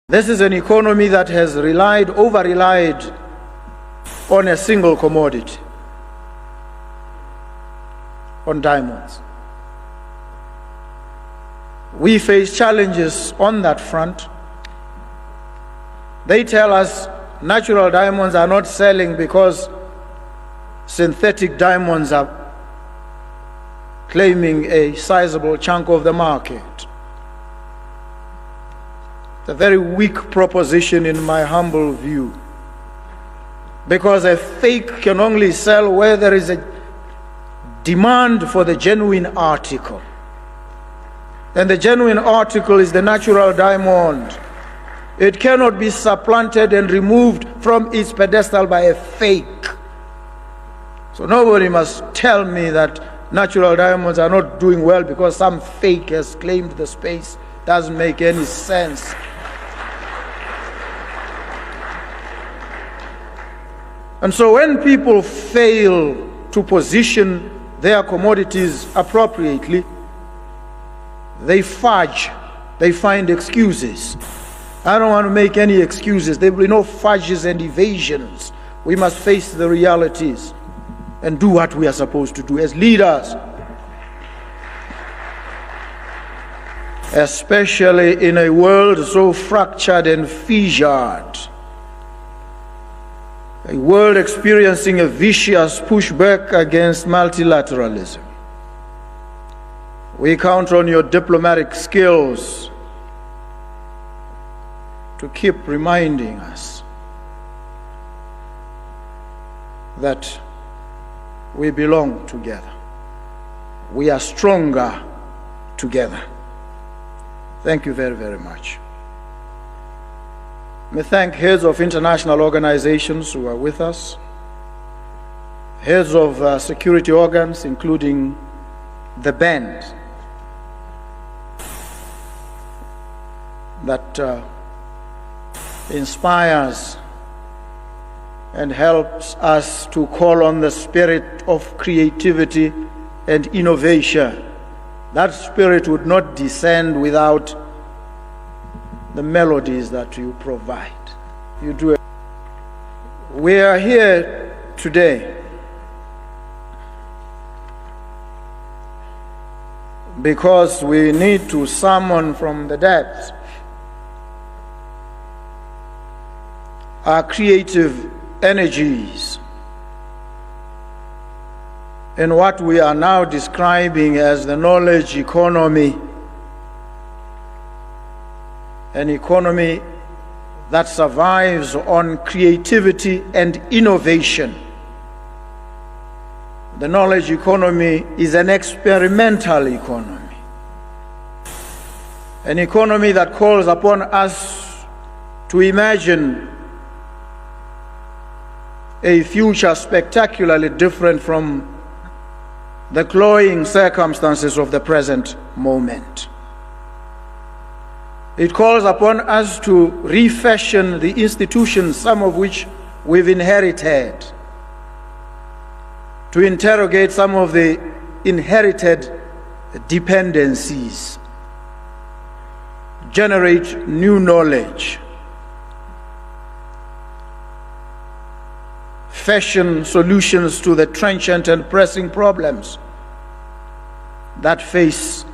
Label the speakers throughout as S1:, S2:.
S1: This is an economy that has over-relied on a single commodity, on diamonds. We face challenges on that front. They tell us natural diamonds are not selling because synthetic diamonds are claiming a sizable chunk of the market. It's a very weak proposition in my humble view, because a fake can only sell where there is a demand for the genuine article. And the genuine article is the natural diamond. It cannot be supplanted and removed from its pedestal by a fake. So nobody must tell me that natural diamonds are not doing well because some fake has claimed the space. Doesn't make any sense. And so when people fail to position their commodities appropriately, they fudge, they find excuses. I don't want to make any excuses. There will be no fudges and evasions. We must face the realities and do what we are supposed to do as leaders, especially in a world so fractured and fissured, a world experiencing a vicious pushback against multilateralism. We count on your diplomatic skills to keep reminding us that we belong together. We are stronger together. Thank you very, very much. May thank heads of international organizations who are with us, heads of security organs, including the band that inspires and helps us to call on the spirit of creativity and innovation. That spirit would not descend without the melodies that you provide. You do it. We are here today because we need to summon from the depths our creative energies in what we are now describing as the knowledge economy, an economy that survives on creativity and innovation. The knowledge economy is an experimental economy, an economy that calls upon us to imagine a future spectacularly different from the cloying circumstances of the present moment. It calls upon us to refashion the institutions, some of which we've inherited, to interrogate some of the inherited dependencies, generate new knowledge, fashion solutions to the trenchant and pressing problems that face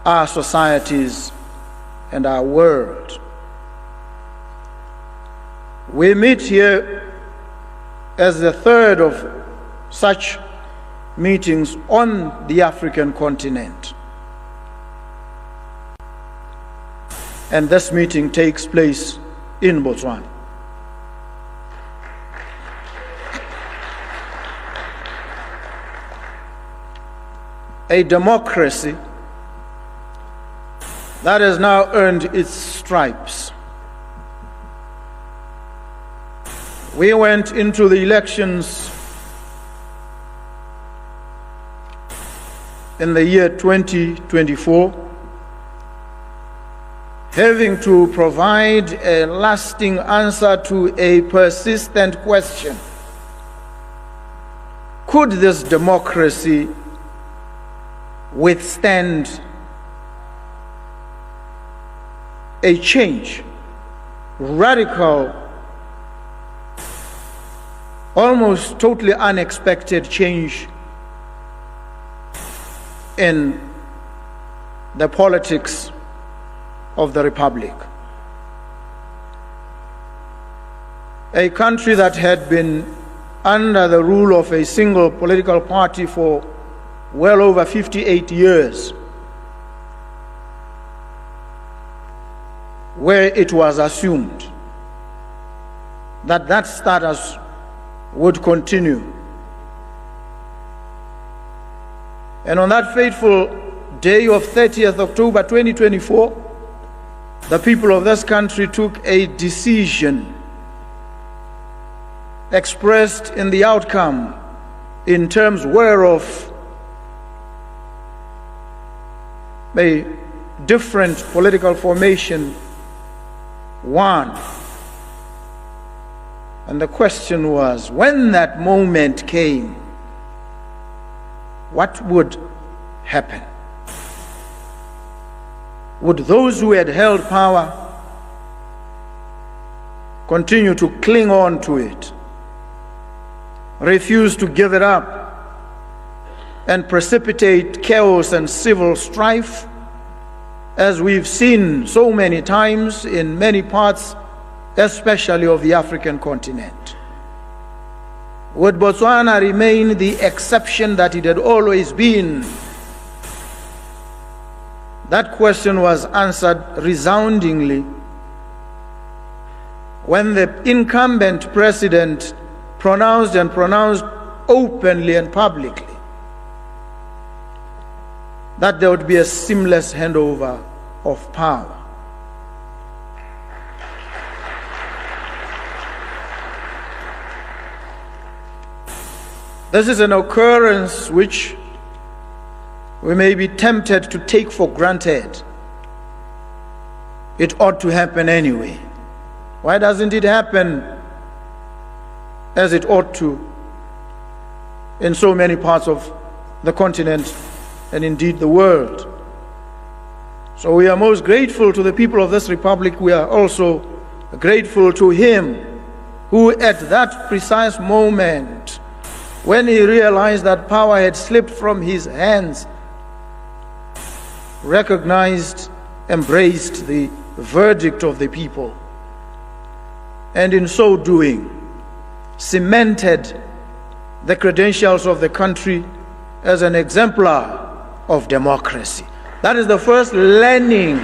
S1: our societies and our world. We meet here as the third of such meetings on the African continent. And this meeting takes place in Botswana. A democracy that has now earned its stripes. We went into the elections in the year 2024, having to provide a lasting answer to a persistent question. Could this democracy withstand a change, radical, almost totally unexpected change in the politics of the Republic. A country that had been under the rule of a single political party for well over 58 years, where it was assumed that that status would continue. And on that fateful day of 30th October 2024, the people of this country took a decision expressed in the outcome in terms whereof a different political formation won. And the question was, when that moment came, what would happen? Would those who had held power continue to cling on to it, refuse to give it up, and precipitate chaos and civil strife, as we've seen so many times in many parts, especially of the African continent? Would Botswana remain the exception that it had always been? That question was answered resoundingly when the incumbent president pronounced openly and publicly that there would be a seamless handover of power. This is an occurrence which we may be tempted to take for granted. It ought to happen anyway. Why doesn't it happen as it ought to in so many parts of the continent and indeed the world? So we are most grateful to the people of this republic. We are also grateful to him who at that precise moment, when he realized that power had slipped from his hands, recognized, embraced the verdict of the people, and in so doing cemented the credentials of the country as an exemplar of democracy. That is the first learning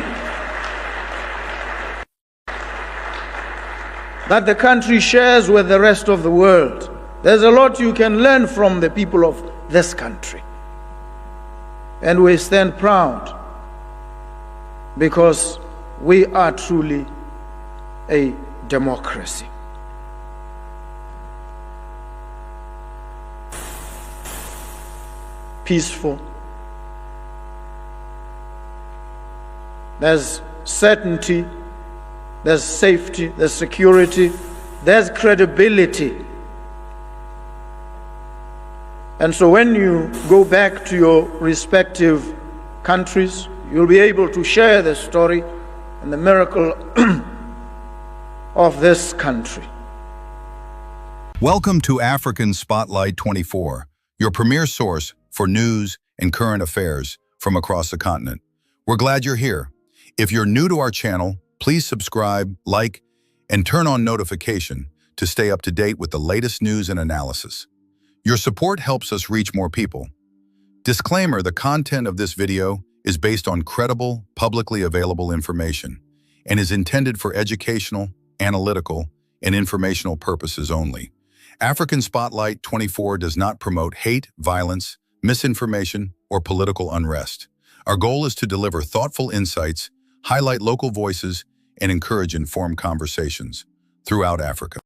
S1: that the country shares with the rest of the world. There's a lot you can learn from the people of this country. And we stand proud because we are truly a democracy. Peaceful. There's certainty, there's safety, there's security, there's credibility. And so when you go back to your respective countries, you'll be able to share the story and the miracle of this country.
S2: Welcome to African Spotlight 24, your premier source for news and current affairs from across the continent. We're glad you're here. If you're new to our channel, please subscribe, like, and turn on notification to stay up to date with the latest news and analysis. Your support helps us reach more people. Disclaimer: the content of this video is based on credible, publicly available information and is intended for educational, analytical, and informational purposes only. African Spotlight 24 does not promote hate, violence, misinformation, or political unrest. Our goal is to deliver thoughtful insights, highlight local voices, and encourage informed conversations throughout Africa.